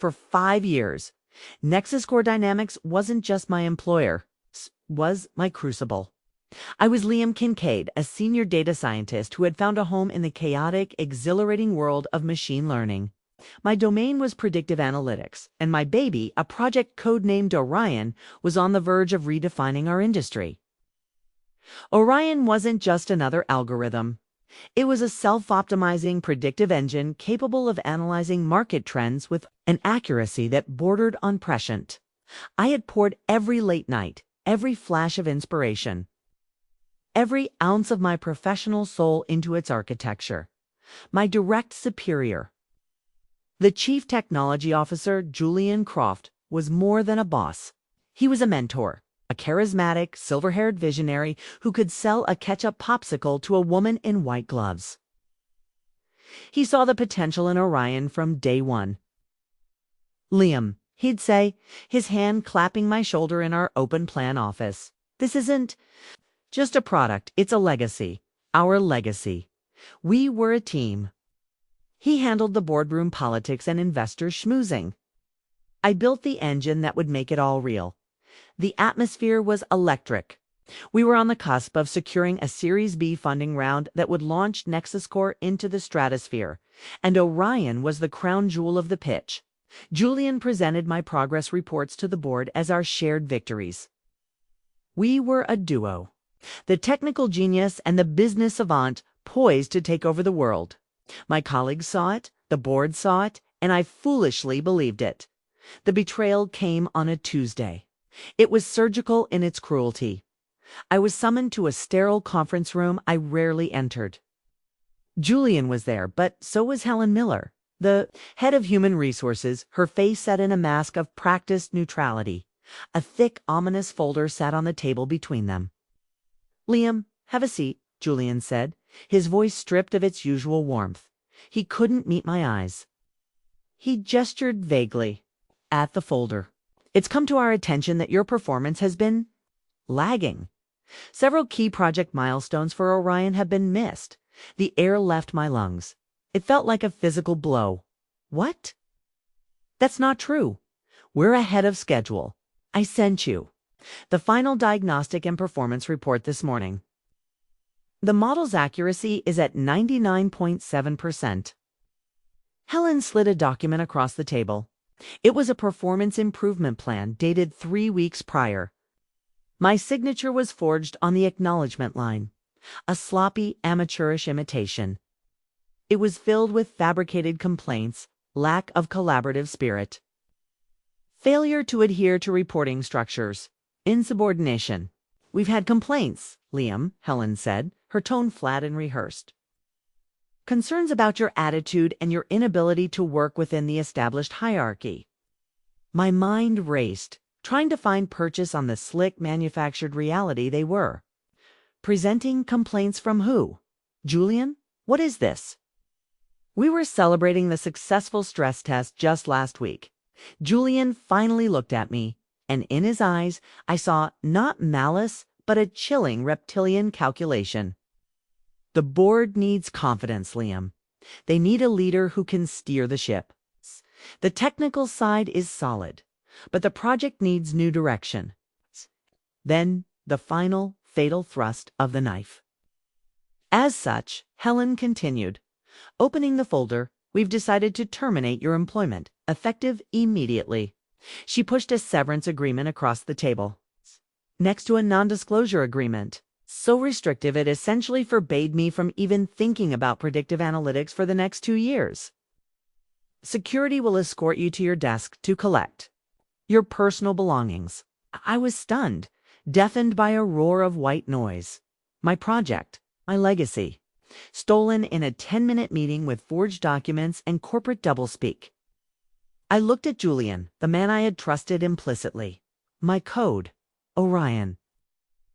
For 5 years, Nexus Core Dynamics wasn't just my employer, was my crucible. I was Liam Kincaid, a senior data scientist who had found a home in the chaotic, exhilarating world of machine learning. My domain was predictive analytics, and my baby, a project codenamed Orion, was on the verge of redefining our industry. Orion wasn't just another algorithm. It was a self-optimizing predictive engine capable of analyzing market trends with an accuracy that bordered on prescient. I had poured every late night, every flash of inspiration, every ounce of my professional soul into its architecture. My direct superior, the Chief Technology Officer, Julian Croft, was more than a boss. He was a mentor, a charismatic, silver-haired visionary who could sell a ketchup popsicle to a woman in white gloves. He saw the potential in Orion from day one. "Liam," he'd say, his hand clapping my shoulder in our open-plan office, "this isn't just a product, it's a legacy. Our legacy. We were a team." He handled the boardroom politics and investor schmoozing. I built the engine that would make it all real. The atmosphere was electric. We were on the cusp of securing a Series B funding round that would launch Nexus Core into the stratosphere, and Orion was the crown jewel of the pitch. Julian presented my progress reports to the board as our shared victories. We were a duo, the technical genius and the business savant poised to take over the world. My colleagues saw it, the board saw it, and I foolishly believed it. The betrayal came on a Tuesday. It was surgical in its cruelty. I was summoned to a sterile conference room I rarely entered. Julian was there, but so was Helen Miller, the head of human resources, her face set in a mask of practiced neutrality. A thick, ominous folder sat on the table between them. "Liam, have a seat," Julian said, his voice stripped of its usual warmth. He couldn't meet my eyes. He gestured vaguely at the folder. "It's come to our attention that your performance has been lagging. Several key project milestones for Orion have been missed." The air left my lungs. It felt like a physical blow. "What?" "That's not true. We're ahead of schedule. I sent you the final diagnostic and performance report this morning. The model's accuracy is at 99.7%. Helen slid a document across the table. It was a performance improvement plan dated 3 weeks prior. My signature was forged on the acknowledgement line, a sloppy, amateurish imitation. It was filled with fabricated complaints, lack of collaborative spirit, failure to adhere to reporting structures, insubordination. "We've had complaints, Liam," Helen said, her tone flat and rehearsed. "Concerns about your attitude and your inability to work within the established hierarchy." My mind raced, trying to find purchase on the slick manufactured reality they were. Presenting complaints from who? Julian? What is this? We were celebrating the successful stress test just last week. Julian finally looked at me, and in his eyes I saw not malice, but a chilling reptilian calculation. "The board needs confidence, Liam. They need a leader who can steer the ship. The technical side is solid, but the project needs new direction." Then the final, fatal thrust of the knife. "As such," Helen continued, opening the folder, "we've decided to terminate your employment, effective immediately." She pushed a severance agreement across the table, next to a non-disclosure agreement, so restrictive it essentially forbade me from even thinking about predictive analytics for the next 2 years. "Security will escort you to your desk to collect your personal belongings." I was stunned, deafened by a roar of white noise. My project, my legacy, stolen in a 10-minute meeting with forged documents and corporate doublespeak. I looked at Julian, the man I had trusted implicitly. "My code, Orion."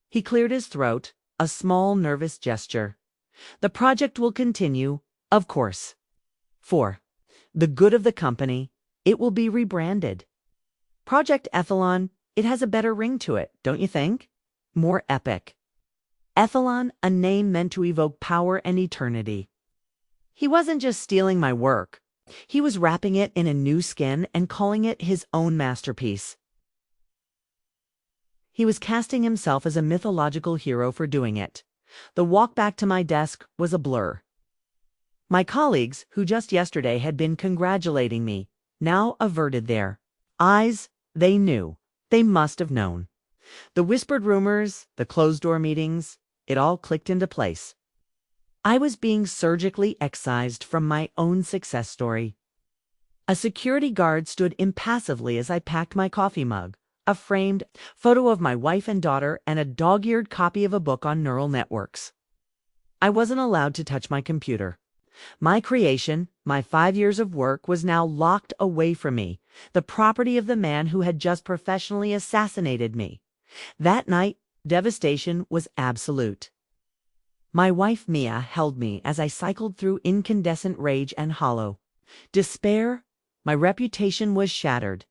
He cleared his throat, a small nervous gesture. "The project will continue, of course. For the good of the company, it will be rebranded. Project Aethelon, it has a better ring to it, don't you think? More epic. Aethelon, a name meant to evoke power and eternity." He wasn't just stealing my work. He was wrapping it in a new skin and calling it his own masterpiece. He was casting himself as a mythological hero for doing it. The walk back to my desk was a blur. My colleagues, who just yesterday had been congratulating me, now averted their eyes. They knew. They must have known. The whispered rumors, the closed-door meetings, it all clicked into place. I was being surgically excised from my own success story. A security guard stood impassively as I packed my coffee mug, a framed photo of my wife and daughter, and a dog-eared copy of a book on neural networks. I wasn't allowed to touch my computer. My creation, my 5 years of work, was now locked away from me, the property of the man who had just professionally assassinated me. That night, devastation was absolute. My wife Mia held me as I cycled through incandescent rage and hollow despair. My reputation was shattered.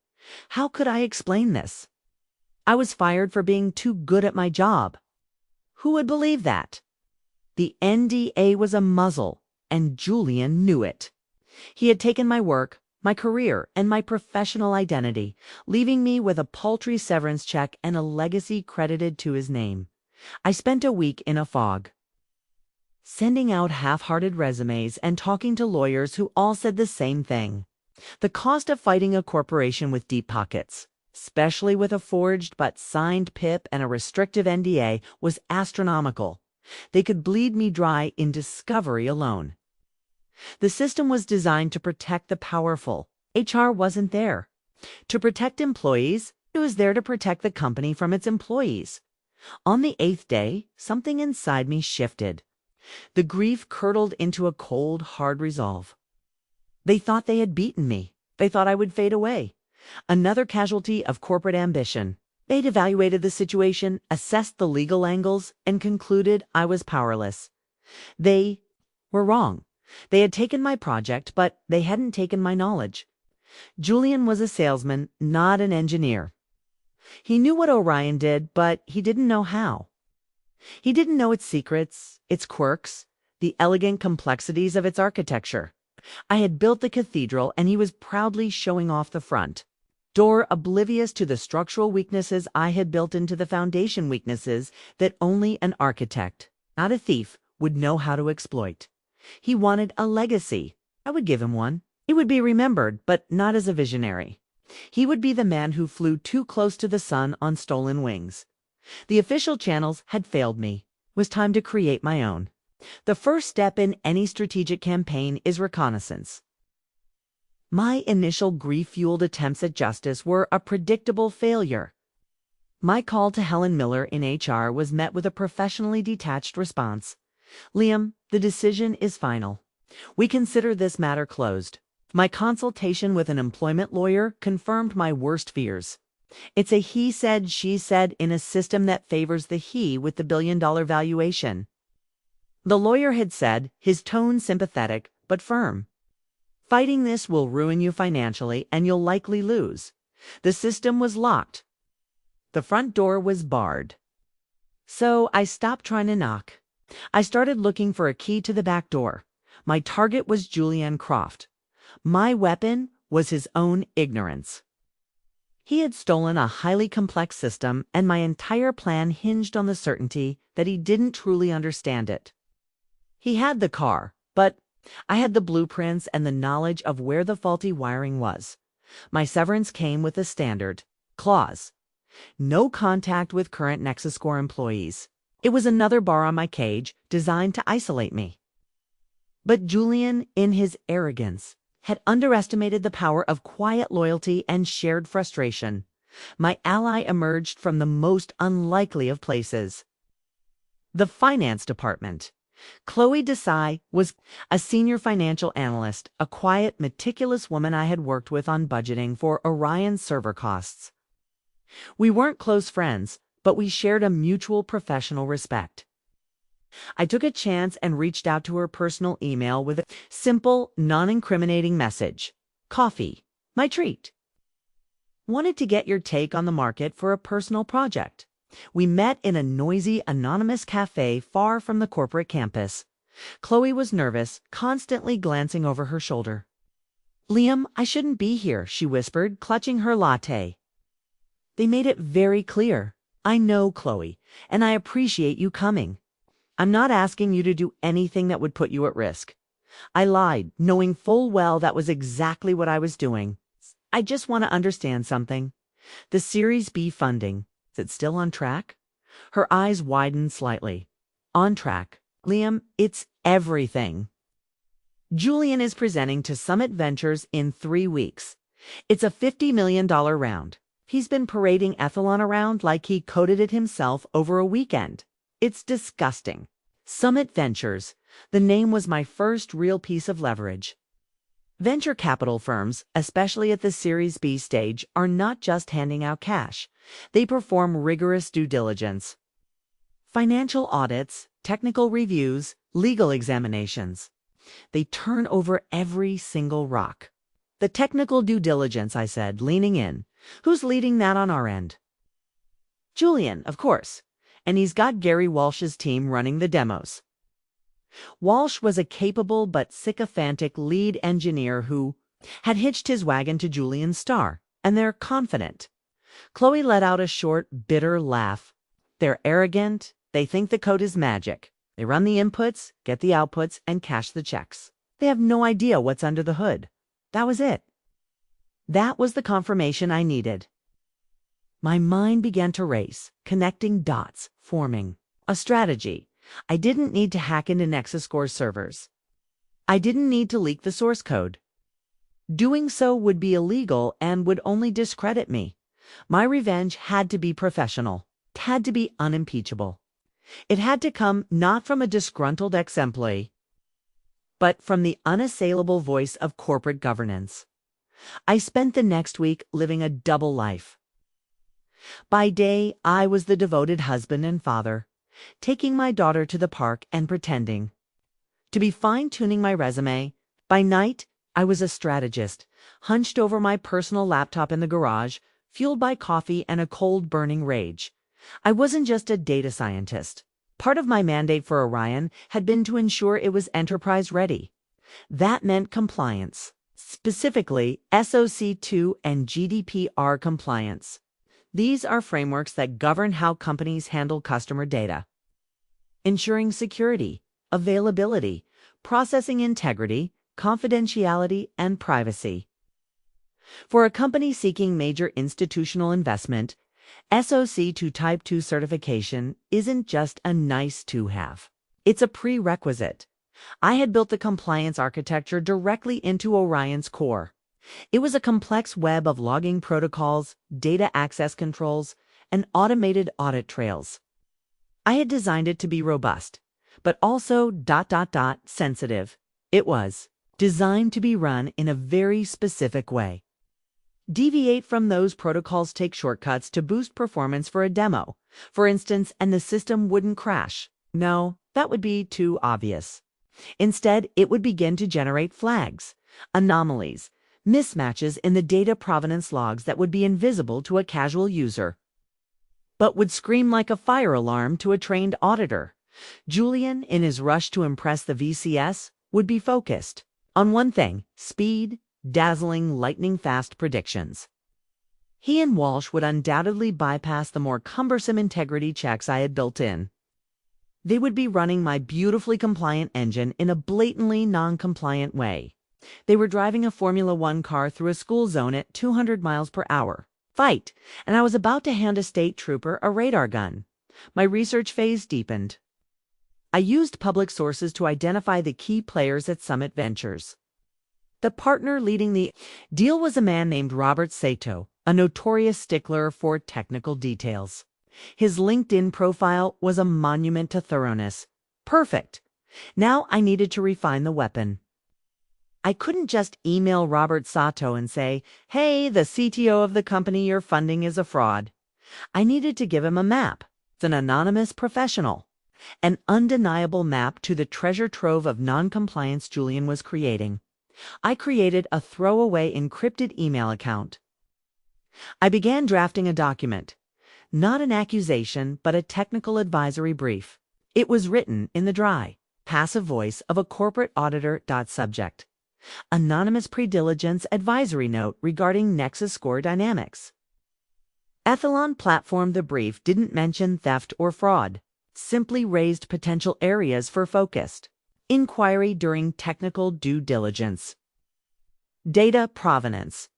How could I explain this? I was fired for being too good at my job. Who would believe that? The NDA was a muzzle, and Julian knew it. He had taken my work, my career, and my professional identity, leaving me with a paltry severance check and a legacy credited to his name. I spent a week in a fog, sending out half-hearted resumes and talking to lawyers who all said the same thing. The cost of fighting a corporation with deep pockets, especially with a forged but signed PIP and a restrictive NDA, was astronomical. They could bleed me dry in discovery alone. The system was designed to protect the powerful. HR wasn't there to protect employees. It was there to protect the company from its employees. On the 8th day, something inside me shifted. The grief curdled into a cold, hard resolve. They thought they had beaten me. They thought I would fade away. Another casualty of corporate ambition. They'd evaluated the situation, assessed the legal angles, and concluded I was powerless. They were wrong. They had taken my project, but they hadn't taken my knowledge. Julian was a salesman, not an engineer. He knew what Orion did, but he didn't know how. He didn't know its secrets, its quirks, the elegant complexities of its architecture. I had built the cathedral, and he was proudly showing off the front door, oblivious to the structural weaknesses I had built into the foundation weaknesses that only an architect, not a thief, would know how to exploit. He wanted a legacy. I would give him one. He would be remembered, but not as a visionary. He would be the man who flew too close to the sun on stolen wings. The official channels had failed me. It was time to create my own. The first step in any strategic campaign is reconnaissance. My initial grief-fueled attempts at justice were a predictable failure. My call to Helen Miller in HR was met with a professionally detached response. Liam, the decision is final. We consider this matter closed. My consultation with an employment lawyer confirmed my worst fears. It's a he said, she said in a system that favors the he with the billion-dollar valuation. The lawyer had said, his tone sympathetic but firm. Fighting this will ruin you financially, and you'll likely lose. The system was locked. The front door was barred. So I stopped trying to knock. I started looking for a key to the back door. My target was Julian Croft. My weapon was his own ignorance. He had stolen a highly complex system, and my entire plan hinged on the certainty that he didn't truly understand it. He had the car, but I had the blueprints and the knowledge of where the faulty wiring was. My severance came with a standard clause: no contact with current Nexus Core employees. It was another bar on my cage, designed to isolate me. But Julian, in his arrogance, had underestimated the power of quiet loyalty and shared frustration. My ally emerged from the most unlikely of places: the finance department. Chloe Desai was a senior financial analyst, a quiet, meticulous woman I had worked with on budgeting for Orion server costs. We weren't close friends, but we shared a mutual professional respect. I took a chance and reached out to her personal email with a simple, non-incriminating message. Coffee, my treat. Wanted to get your take on the market for a personal project. We met in a noisy, anonymous cafe far from the corporate campus. Chloe was nervous, constantly glancing over her shoulder. Liam, I shouldn't be here, she whispered, clutching her latte. They made it very clear. I know, Chloe, and I appreciate you coming. I'm not asking you to do anything that would put you at risk. I lied, knowing full well that was exactly what I was doing. I just want to understand something. The Series B funding, is it still on track? Her eyes widened slightly. On track. Liam, it's everything. Julian is presenting to Summit Ventures in 3 weeks. It's a $50 million round. He's been parading Aethelon around like he coded it himself over a weekend. It's disgusting. Summit Ventures. The name was my first real piece of leverage. Venture capital firms, especially at the Series B stage, are not just handing out cash. They perform rigorous due diligence. Financial audits, technical reviews, legal examinations. They turn over every single rock. The technical due diligence, I said, leaning in. Who's leading that on our end? Julian, of course. And he's got Gary Walsh's team running the demos. Walsh was a capable but sycophantic lead engineer who had hitched his wagon to Julian's star, and they're confident. Chloe let out a short, bitter laugh. They're arrogant. They think the code is magic. They run the inputs, get the outputs, and cash the checks. They have no idea what's under the hood. That was it. That was the confirmation I needed. My mind began to race, connecting dots, forming a strategy. I didn't need to hack into NexusCore's servers. I didn't need to leak the source code. Doing so would be illegal and would only discredit me. My revenge had to be professional. It had to be unimpeachable. It had to come not from a disgruntled ex-employee, but from the unassailable voice of corporate governance. I spent the next week living a double life. By day, I was the devoted husband and father, taking my daughter to the park and pretending to be fine-tuning my resume. By night, I was a strategist, hunched over my personal laptop in the garage, fueled by coffee and a cold, burning rage. I wasn't just a data scientist. Part of my mandate for Orion had been to ensure it was enterprise-ready. That meant compliance, specifically SOC 2 and GDPR compliance. These are frameworks that govern how companies handle customer data, ensuring security, availability, processing integrity, confidentiality, and privacy. For a company seeking major institutional investment, SOC 2 Type 2 certification isn't just a nice-to-have. It's a prerequisite. I had built the compliance architecture directly into Orion's core. It was a complex web of logging protocols, data access controls, and automated audit trails. I had designed it to be robust, but also ... sensitive. It was designed to be run in a very specific way. Deviate from those protocols, take shortcuts to boost performance for a demo, for instance, and the system wouldn't crash. No, that would be too obvious. Instead, it would begin to generate flags, anomalies, mismatches in the data provenance logs that would be invisible to a casual user, but would scream like a fire alarm to a trained auditor. Julian, in his rush to impress the VCS, would be focused on one thing: speed, dazzling, lightning-fast predictions. He and Walsh would undoubtedly bypass the more cumbersome integrity checks I had built in. They would be running my beautifully compliant engine in a blatantly non-compliant way. They were driving a Formula One car through a school zone at 200 miles per hour. Fight! And I was about to hand a state trooper a radar gun. My research phase deepened. I used public sources to identify the key players at Summit Ventures. The partner leading the deal was a man named Robert Sato, a notorious stickler for technical details. His LinkedIn profile was a monument to thoroughness. Perfect. Now I needed to refine the weapon. I couldn't just email Robert Sato and say, "Hey, the CTO of the company you're funding is a fraud." I needed to give him a map. It's an anonymous professional. An undeniable map to the treasure trove of non-compliance Julian was creating. I created a throwaway encrypted email account. I began drafting a document. Not an accusation, but a technical advisory brief. It was written in the dry, passive voice of a corporate auditor. Subject: Anonymous pre-diligence advisory note regarding Nexus score dynamics. Aethelon platform. The brief didn't mention theft or fraud, simply raised potential areas for focused inquiry during technical due diligence. Data provenance.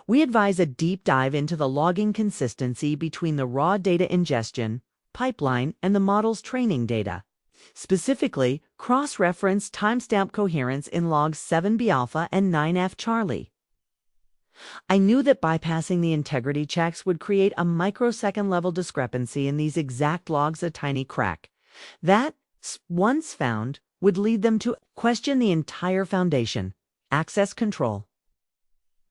We advise a deep dive into the logging consistency between the raw data ingestion pipeline and the model's training data. Specifically, cross-reference timestamp coherence in logs 7B alpha and 9F Charlie. I knew that bypassing the integrity checks would create a microsecond level discrepancy in these exact logs, a tiny crack. That, once found, would lead them to question the entire foundation. Access control.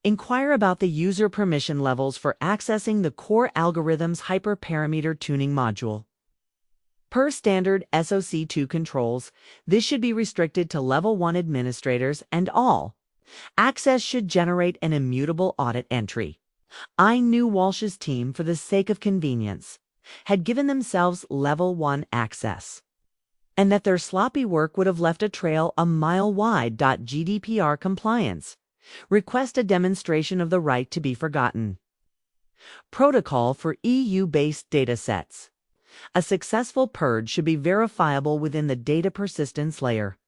Inquire about the user permission levels for accessing the core algorithm's hyperparameter tuning module. Per standard SOC2 controls, this should be restricted to Level 1 administrators and all. Access should generate an immutable audit entry. I knew Walsh's team, for the sake of convenience, had given themselves Level 1 access, and that their sloppy work would have left a trail a mile wide. GDPR compliance. Request a demonstration of the right to be forgotten. Protocol for EU-based datasets. A successful purge should be verifiable within the data persistence layer.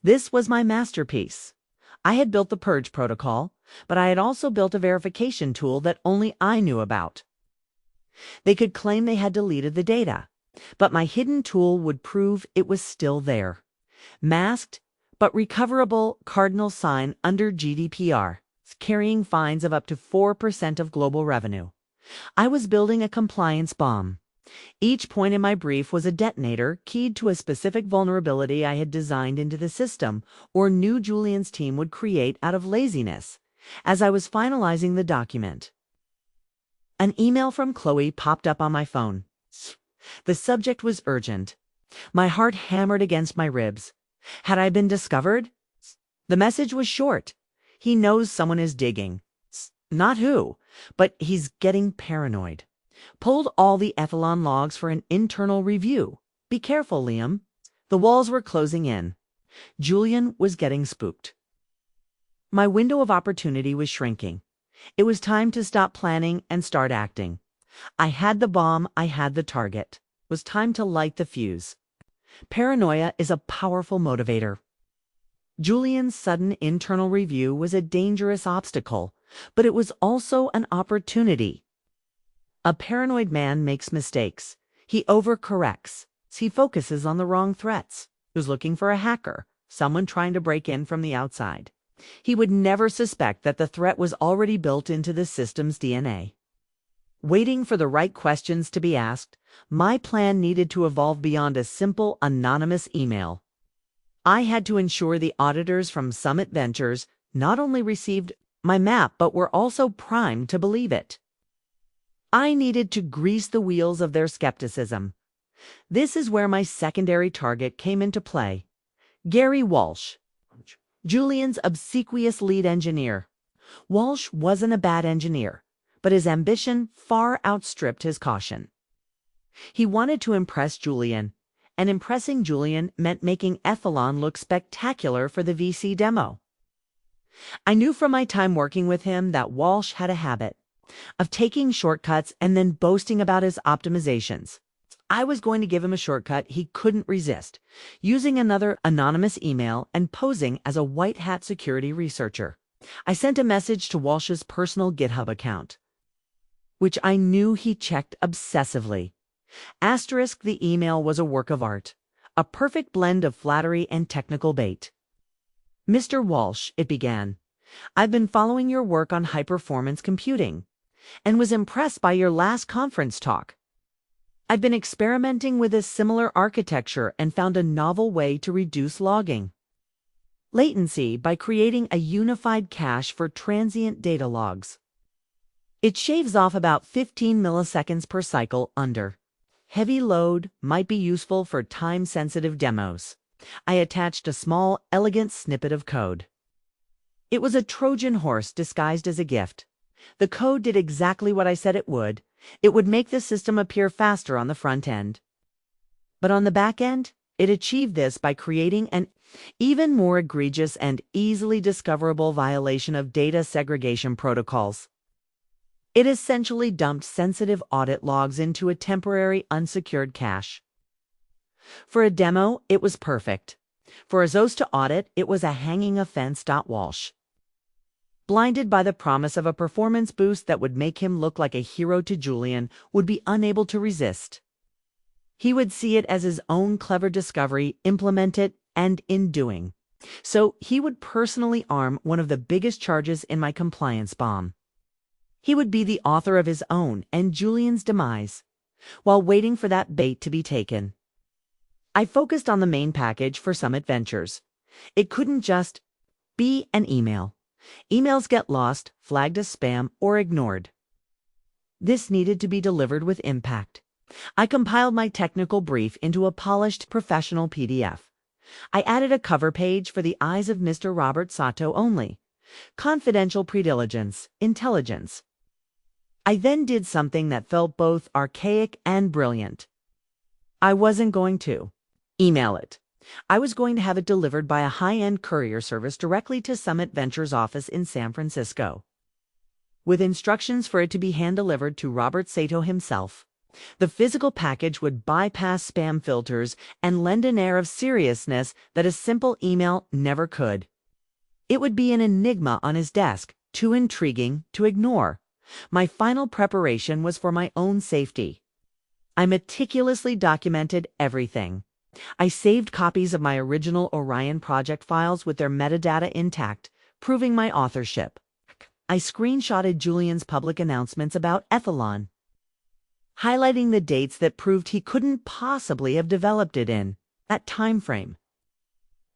This was my masterpiece. I had built the purge protocol, but I had also built a verification tool that only I knew about. They could claim they had deleted the data, but my hidden tool would prove it was still there. Masked, but recoverable cardinal sign under GDPR, carrying fines of up to 4% of global revenue. I was building a compliance bomb. Each point in my brief was a detonator keyed to a specific vulnerability I had designed into the system or knew Julian's team would create out of laziness. As I was finalizing the document, an email from Chloe popped up on my phone. The subject was urgent. My heart hammered against my ribs. Had I been discovered? The message was short. He knows someone is digging. Not who, but he's getting paranoid. Pulled all the Aethelon logs for an internal review. Be careful, Liam. The walls were closing in. Julian was getting spooked. My window of opportunity was shrinking. It was time to stop planning and start acting. I had the bomb, I had the target. It was time to light the fuse. Paranoia is a powerful motivator. Julian's sudden internal review was a dangerous obstacle, but it was also an opportunity. A paranoid man makes mistakes. He overcorrects. He focuses on the wrong threats. He was looking for a hacker, someone trying to break in from the outside. He would never suspect that the threat was already built into the system's DNA. Waiting for the right questions to be asked, my plan needed to evolve beyond a simple anonymous email. I had to ensure the auditors from Summit Ventures not only received my map but were also primed to believe it. I needed to grease the wheels of their skepticism. This is where my secondary target came into play. Gary Walsh, Julian's obsequious lead engineer. Walsh wasn't a bad engineer, but his ambition far outstripped his caution. He wanted to impress Julian, and impressing Julian meant making Aethelon look spectacular for the VC demo. I knew from my time working with him that Walsh had a habit of taking shortcuts and then boasting about his optimizations. I was going to give him a shortcut he couldn't resist, using another anonymous email and posing as a white hat security researcher. I sent a message to Walsh's personal GitHub account, which I knew he checked obsessively. Asterisk, the email was a work of art, a perfect blend of flattery and technical bait. Mr. Walsh, it began, I've been following your work on high-performance computing and was impressed by your last conference talk. I've been experimenting with a similar architecture and found a novel way to reduce logging latency by creating a unified cache for transient data logs. It shaves off about 15 milliseconds per cycle under heavy load, might be useful for time-sensitive demos. I attached a small, elegant snippet of code. It was a Trojan horse disguised as a gift. The code did exactly what I said it would. It would make the system appear faster on the front end. But on the back end, It achieved this by creating an even more egregious and easily discoverable violation of data segregation protocols. It essentially dumped sensitive audit logs into a temporary unsecured cache. For a demo, it was perfect. For Azos to audit, it was a hanging offense. Walsh, blinded by the promise of a performance boost that would make him look like a hero to Julian, would be unable to resist. He would see it as his own clever discovery, implement it, and in doing so, he would personally arm one of the biggest charges in my compliance bomb. He would be the author of his own and Julian's demise, while waiting for that bait to be taken. I focused on the main package for Summit Ventures. It couldn't just be an email. Emails get lost, flagged as spam, or ignored. This needed to be delivered with impact. I compiled my technical brief into a polished professional PDF. I added a cover page for the eyes of Mr. Robert Sato only. Confidential pre-diligence, intelligence. I then did something that felt both archaic and brilliant. I wasn't going to email it. I was going to have it delivered by a high-end courier service directly to Summit Ventures' office in San Francisco, with instructions for it to be hand-delivered to Robert Sato himself. The physical package would bypass spam filters and lend an air of seriousness that a simple email never could. It would be an enigma on his desk, too intriguing to ignore. My final preparation was for my own safety. I meticulously documented everything. I saved copies of my original Orion project files with their metadata intact, proving my authorship. I screenshotted Julian's public announcements about Aethelon, highlighting the dates that proved he couldn't possibly have developed it in that time frame.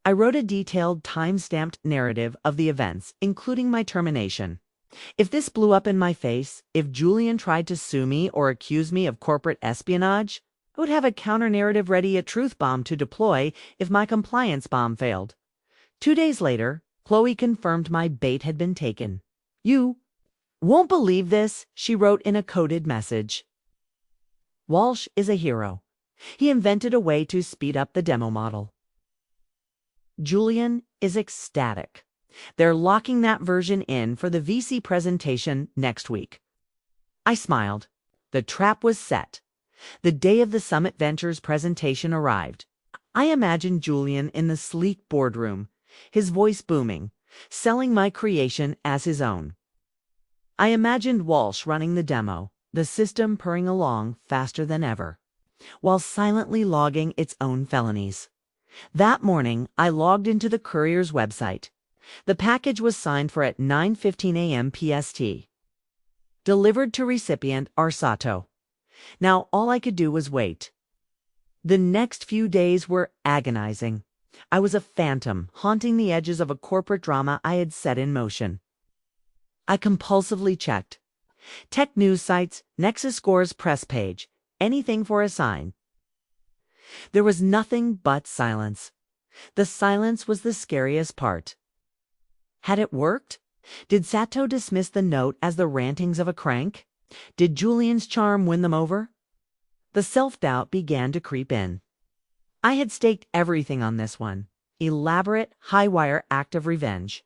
I wrote a detailed, time-stamped narrative of the events, including my termination. If this blew up in my face, if Julian tried to sue me or accuse me of corporate espionage, I would have a counter-narrative ready, a truth bomb to deploy if my compliance bomb failed. 2 days later, Chloe confirmed my bait had been taken. "You won't believe this," she wrote in a coded message. Walsh is a hero. He invented a way to speed up the demo model. Julian is ecstatic. They're locking that version in for the VC presentation next week. I smiled. The trap was set. The day of the Summit Ventures presentation arrived. I imagined Julian in the sleek boardroom, his voice booming, selling my creation as his own. I imagined Walsh running the demo, the system purring along faster than ever, while silently logging its own felonies. That morning, I logged into the courier's website. The package was signed for at 9:15 a.m. PST. Delivered to recipient Sato. Now all I could do was wait. The next few days were agonizing. I was a phantom, haunting the edges of a corporate drama I had set in motion. I compulsively checked tech news sites, Nexus Score's press page, anything for a sign. There was nothing but silence. The silence was the scariest part. Had it worked? Did Sato dismiss the note as the rantings of a crank? Did Julian's charm win them over? The self-doubt began to creep in. I had staked everything on this one. Elaborate, high-wire act of revenge.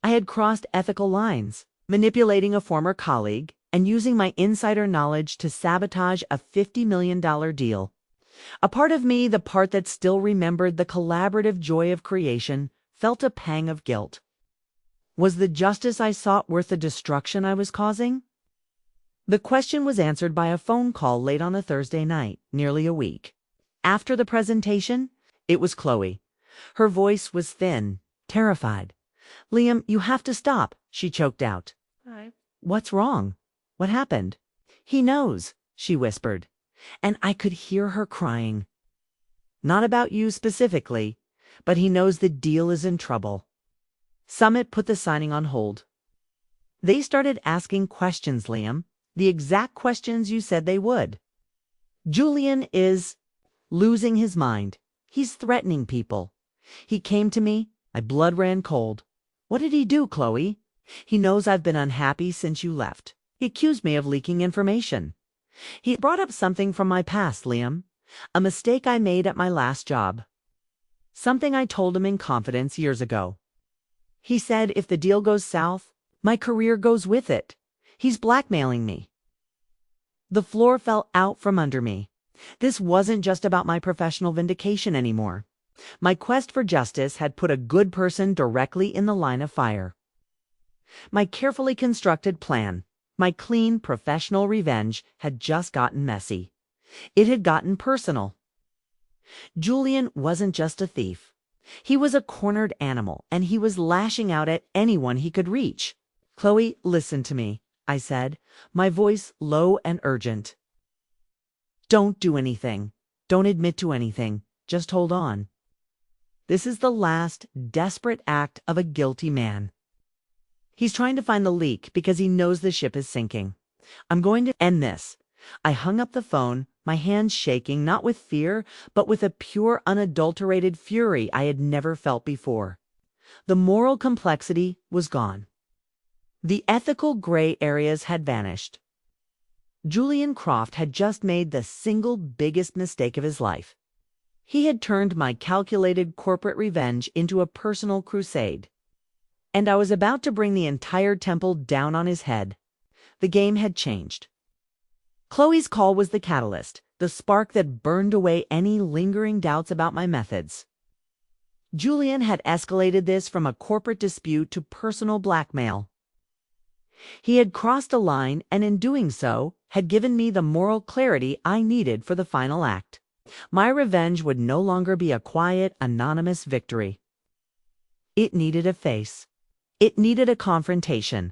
I had crossed ethical lines, manipulating a former colleague and using my insider knowledge to sabotage a $50 million deal. A part of me, the part that still remembered the collaborative joy of creation, felt a pang of guilt. Was the justice I sought worth the destruction I was causing? The question was answered by a phone call late on a Thursday night, nearly a week after the presentation. It was Chloe. Her voice was thin, terrified. "Liam, you have to stop," she choked out. "What's wrong? What happened?" "He knows," she whispered, and I could hear her crying. "Not about you specifically, but he knows the deal is in trouble." Summit put the signing on hold. "They started asking questions, Liam. The exact questions you said they would. Julian is losing his mind. He's threatening people. He came to me. My blood ran cold." "What did he do, Chloe?" "He knows I've been unhappy since you left. He accused me of leaking information. He brought up something from my past, Liam. A mistake I made at my last job. Something I told him in confidence years ago. He said if the deal goes south, my career goes with it. He's blackmailing me. The floor fell out from under me. This wasn't just about my professional vindication anymore. My quest for justice had put a good person directly in the line of fire. My carefully constructed plan, my clean, professional revenge had just gotten messy. It had gotten personal. Julian wasn't just a thief. He was a cornered animal, and he was lashing out at anyone he could reach. "Chloe, listen to me," I said, my voice low and urgent. "Don't do anything. Don't admit to anything. Just hold on. This is the last, desperate act of a guilty man. He's trying to find the leak because he knows the ship is sinking. I'm going to end this." I hung up the phone, my hands shaking not with fear, but with a pure, unadulterated fury I had never felt before. The moral complexity was gone. The ethical gray areas had vanished. Julian Croft had just made the single biggest mistake of his life. He had turned my calculated corporate revenge into a personal crusade. And I was about to bring the entire temple down on his head. The game had changed. Chloe's call was the catalyst, the spark that burned away any lingering doubts about my methods. Julian had escalated this from a corporate dispute to personal blackmail. He had crossed a line, and in doing so, had given me the moral clarity I needed for the final act. My revenge would no longer be a quiet, anonymous victory. It needed a face. It needed a confrontation.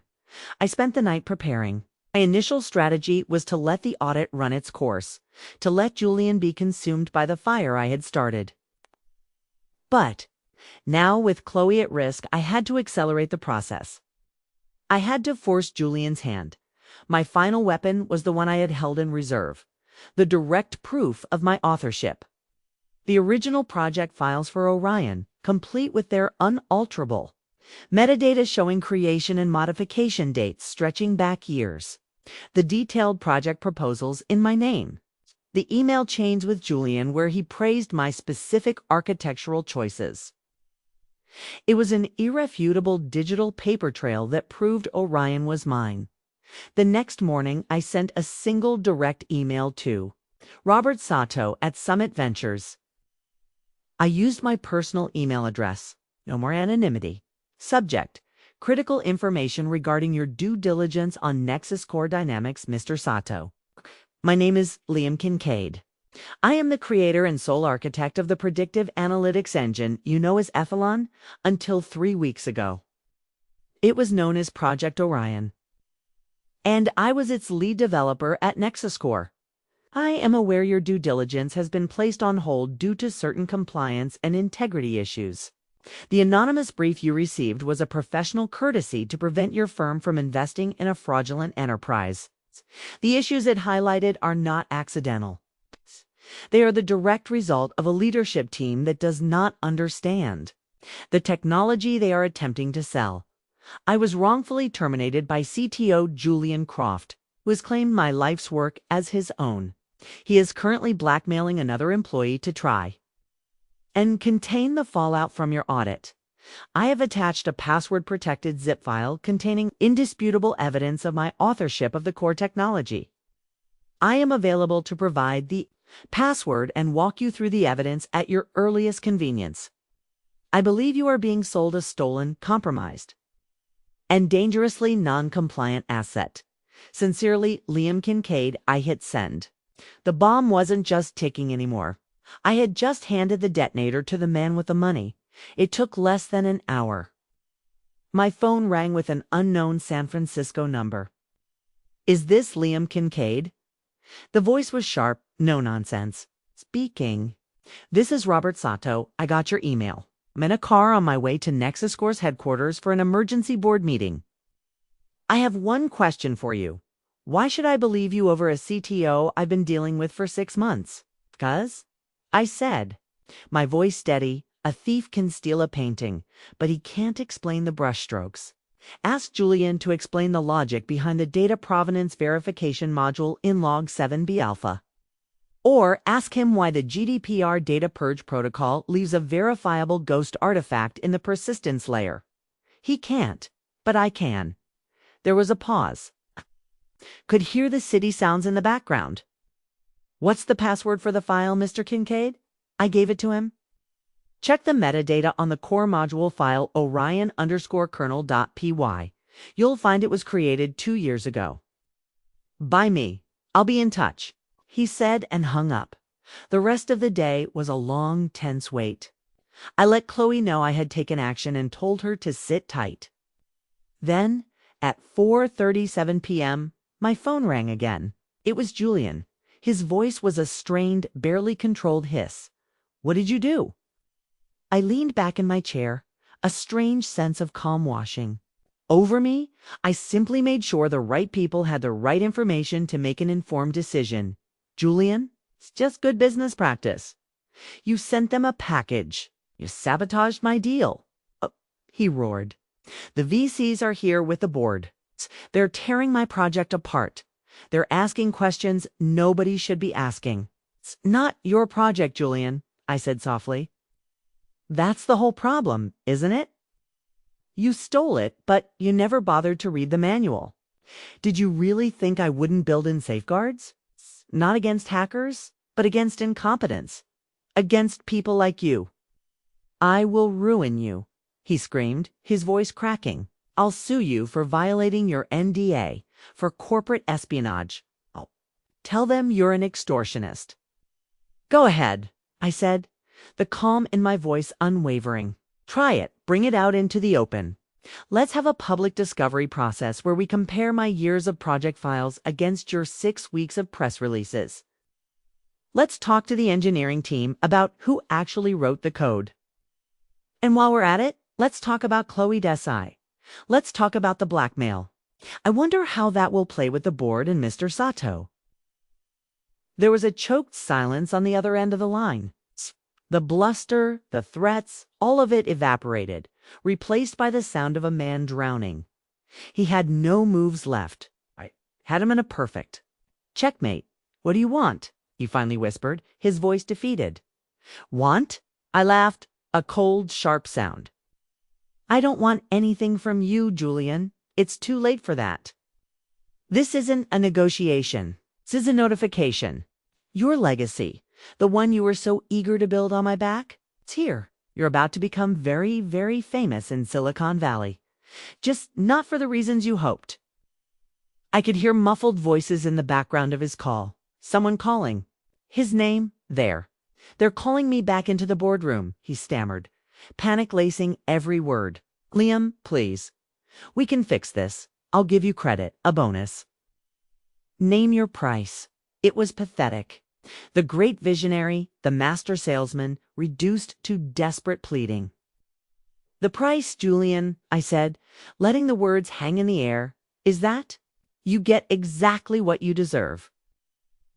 I spent the night preparing. My initial strategy was to let the audit run its course, to let Julian be consumed by the fire I had started. But now, with Chloe at risk, I had to accelerate the process. I had to force Julian's hand. My final weapon was the one I had held in reserve, the direct proof of my authorship. The original project files for Orion, complete with their unalterable metadata showing creation and modification dates stretching back years. The detailed project proposals in my name. The email chains with Julian where he praised my specific architectural choices. It was an irrefutable digital paper trail that proved Orion was mine. The next morning, I sent a single direct email to Robert Sato at Summit Ventures. I used my personal email address. No more anonymity. Subject: critical information regarding your due diligence on Nexus Core Dynamics, Mr. Sato. My name is Liam Kincaid. I am the creator and sole architect of the predictive analytics engine you know as Aethelon until 3 weeks ago. It was known as Project Orion, and I was its lead developer at Nexus Core. I am aware your due diligence has been placed on hold due to certain compliance and integrity issues. The anonymous brief you received was a professional courtesy to prevent your firm from investing in a fraudulent enterprise. The issues it highlighted are not accidental. They are the direct result of a leadership team that does not understand the technology they are attempting to sell. I was wrongfully terminated by CTO Julian Croft, who has claimed my life's work as his own. He is currently blackmailing another employee to try and contain the fallout from your audit. I have attached a password-protected zip file containing indisputable evidence of my authorship of the core technology. I am available to provide the password and walk you through the evidence at your earliest convenience. I believe you are being sold a stolen, compromised, and dangerously non-compliant asset. Sincerely, Liam Kincaid. I hit send. The bomb wasn't just ticking anymore. I had just handed the detonator to the man with the money. It took less than an hour. My phone rang with an unknown San Francisco number. "Is this Liam Kincaid?" The voice was sharp, no nonsense. "Speaking. This is Robert Sato. I got your email. I'm in a car on my way to Nexus Core's headquarters for an emergency board meeting. I have one question for you. Why should I believe you over a CTO I've been dealing with for 6 months? 'Cause I said, my voice steady, a thief can steal a painting, but he can't explain the brushstrokes. Ask Julian to explain the logic behind the data provenance verification module in log 7b alpha. Or ask him why the GDPR data purge protocol leaves a verifiable ghost artifact in the persistence layer. He can't, but I can. There was a pause. Could hear the city sounds in the background. What's the password for the file, Mr. Kincaid? I gave it to him. Check the metadata on the core module file orion_kernel.py. You'll find it was created 2 years ago. By me. I'll be in touch, he said and hung up. The rest of the day was a long, tense wait. I let Chloe know I had taken action and told her to sit tight. Then, at 4:37 p.m., my phone rang again. It was Julian. His voice was a strained, barely controlled hiss. What did you do? I leaned back in my chair, a strange sense of calm washing over me. I simply made sure the right people had the right information to make an informed decision. Julian, it's just good business practice. You sent them a package. You sabotaged my deal. He roared. The VCs are here with the board. They're tearing my project apart. They're asking questions nobody should be asking. It's not your project, Julian, I said softly. That's the whole problem, isn't it? You stole it, but you never bothered to read the manual. Did you really think I wouldn't build in safeguards? Not against hackers, but against incompetence. Against people like you. I will ruin you, he screamed, his voice cracking. I'll sue you for violating your NDA, for corporate espionage. I'll tell them you're an extortionist. Go ahead, I said, the calm in my voice unwavering. Try it. Bring it out into the open. Let's have a public discovery process where we compare my years of project files against your 6 weeks of press releases. Let's talk to the engineering team about who actually wrote the code. And while we're at it, let's talk about Chloe Desai. Let's talk about the blackmail. I wonder how that will play with the board and Mr. Sato. There was a choked silence on the other end of the line. The bluster, the threats, all of it evaporated, replaced by the sound of a man drowning. He had no moves left. I had him in a perfect. Checkmate. What do you want? He finally whispered, his voice defeated. Want? I laughed, a cold, sharp sound. I don't want anything from you, Julian. It's too late for that. This isn't a negotiation. This is a notification. Your legacy, the one you were so eager to build on my back, it's here. You're about to become very, very famous in Silicon Valley. Just not for the reasons you hoped. I could hear muffled voices in the background of his call. Someone calling. His name, there. They're calling me back into the boardroom, he stammered, panic lacing every word. Liam, please. We can fix this. I'll give you credit, a bonus. Name your price. It was pathetic. The great visionary, the master salesman, reduced to desperate pleading. The price, Julian, I said, letting the words hang in the air, is that you get exactly what you deserve.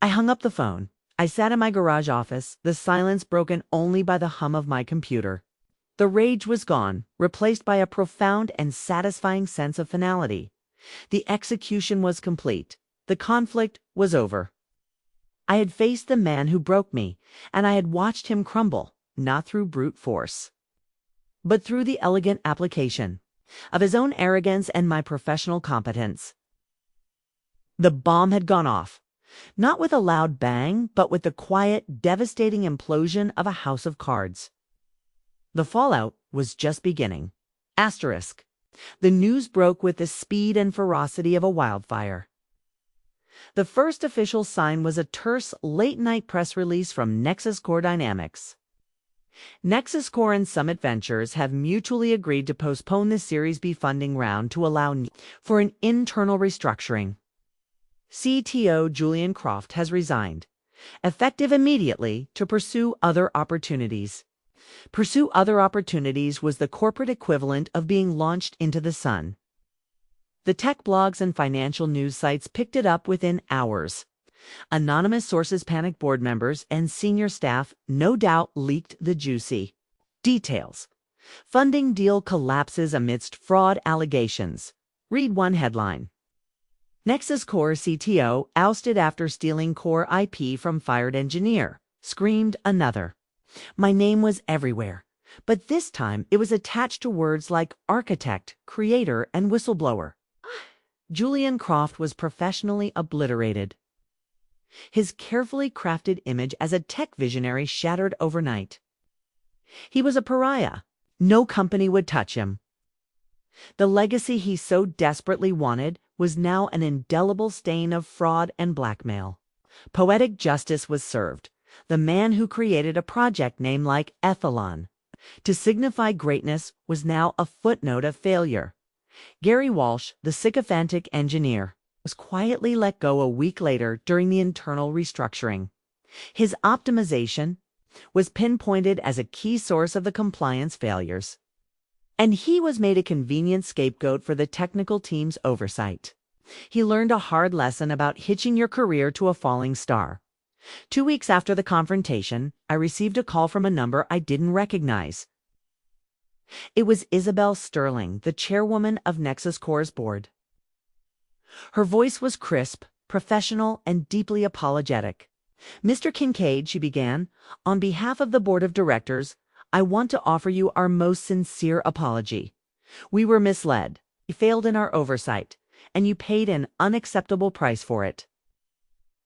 I hung up the phone. I sat in my garage office, the silence broken only by the hum of my computer. The rage was gone, replaced by a profound and satisfying sense of finality. The execution was complete. The conflict was over. I had faced the man who broke me, and I had watched him crumble, not through brute force, but through the elegant application of his own arrogance and my professional competence. The bomb had gone off, not with a loud bang, but with the quiet, devastating implosion of a house of cards. The fallout was just beginning. Asterisk. The news broke with the speed and ferocity of a wildfire. The first official sign was a terse, late-night press release from Nexus Core Dynamics. Nexus Core and Summit Ventures have mutually agreed to postpone the Series B funding round to allow for an internal restructuring. CTO Julian Croft has resigned, effective immediately, to pursue other opportunities. Pursue other opportunities was the corporate equivalent of being launched into the sun. The tech blogs and financial news sites picked it up within hours. Anonymous sources panicked board members and senior staff no doubt leaked the juicy details. Funding deal collapses amidst fraud allegations. Read one headline. Nexus Core CTO ousted after stealing core IP from fired engineer, screamed another. My name was everywhere, but this time it was attached to words like architect, creator, and whistleblower. Julian Croft was professionally obliterated. His carefully crafted image as a tech visionary shattered overnight. He was a pariah. No company would touch him. The legacy he so desperately wanted was now an indelible stain of fraud and blackmail. Poetic justice was served. The man who created a project name like Aethelon to signify greatness was now a footnote of failure. Gary Walsh, the sycophantic engineer, was quietly let go a week later during the internal restructuring. His optimization was pinpointed as a key source of the compliance failures, and he was made a convenient scapegoat for the technical team's oversight. He learned a hard lesson about hitching your career to a falling star. 2 weeks after the confrontation, I received a call from a number I didn't recognize. It was Isabel Sterling, the chairwoman of Nexus Core's board. Her voice was crisp, professional, and deeply apologetic. "Mr. Kincaid," she began, "on behalf of the board of directors, I want to offer you our most sincere apology. We were misled, we failed in our oversight, and you paid an unacceptable price for it."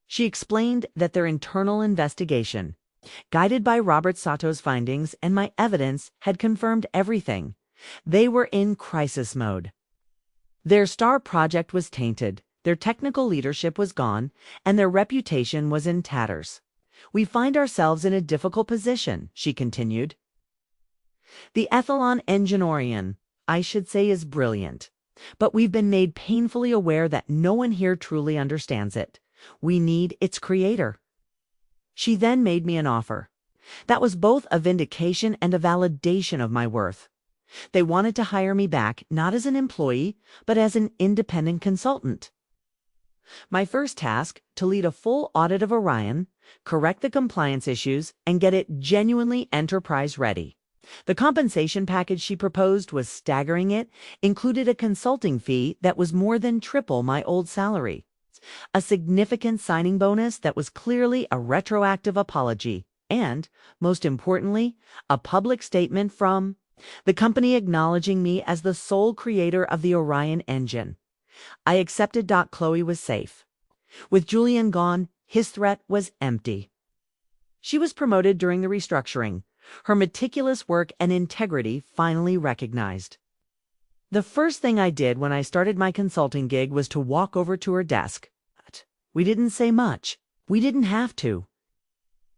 She explained that their internal investigation, guided by Robert Sato's findings and my evidence, had confirmed everything. They were in crisis mode. Their star project was tainted, their technical leadership was gone, and their reputation was in tatters. "We find ourselves in a difficult position," she continued. "The Aethelon engine Orion, I should say, is brilliant, but we've been made painfully aware that no one here truly understands it. We need its creator." She then made me an offer. That was both a vindication and a validation of my worth. They wanted to hire me back not as an employee, but as an independent consultant. My first task, to lead a full audit of Orion, correct the compliance issues, and get it genuinely enterprise-ready. The compensation package she proposed was staggering. It included a consulting fee that was more than triple my old salary, a significant signing bonus that was clearly a retroactive apology, and, most importantly, a public statement from the company acknowledging me as the sole creator of the Orion engine. I accepted. Chloe was safe. With Julian gone, his threat was empty. She was promoted during the restructuring, her meticulous work and integrity finally recognized. The first thing I did when I started my consulting gig was to walk over to her desk. We didn't say much. We didn't have to.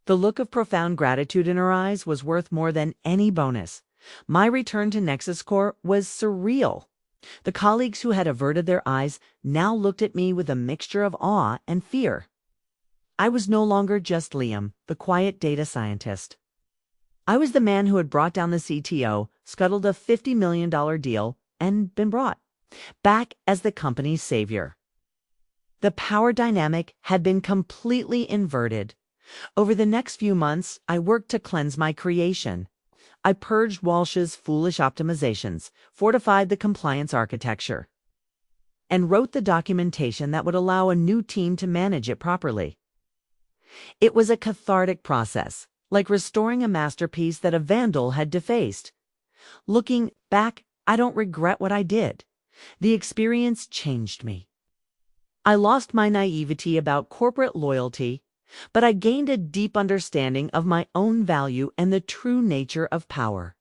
The look of profound gratitude in her eyes was worth more than any bonus. My return to Nexus Core was surreal. The colleagues who had averted their eyes now looked at me with a mixture of awe and fear. I was no longer just Liam, the quiet data scientist. I was the man who had brought down the CTO, scuttled a $50 million deal, and been brought back as the company's savior. The power dynamic had been completely inverted. Over the next few months, I worked to cleanse my creation. I purged Walsh's foolish optimizations, fortified the compliance architecture, and wrote the documentation that would allow a new team to manage it properly. It was a cathartic process, like restoring a masterpiece that a vandal had defaced. Looking back, I don't regret what I did. The experience changed me. I lost my naivety about corporate loyalty, but I gained a deep understanding of my own value and the true nature of power.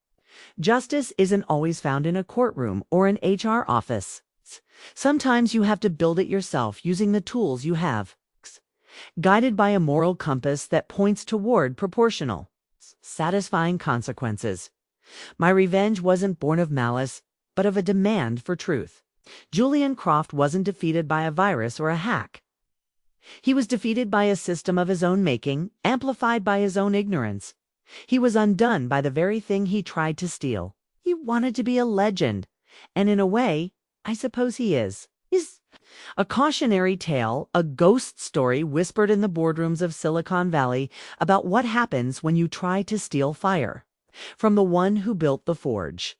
Justice isn't always found in a courtroom or an HR office. Sometimes you have to build it yourself using the tools you have, guided by a moral compass that points toward proportional, satisfying consequences. My revenge wasn't born of malice, but of a demand for truth. Julian Croft wasn't defeated by a virus or a hack. He was defeated by a system of his own making, amplified by his own ignorance. He was undone by the very thing he tried to steal. He wanted to be a legend, and in a way, I suppose he is. He's a cautionary tale, a ghost story whispered in the boardrooms of Silicon Valley about what happens when you try to steal fire from the one who built the forge.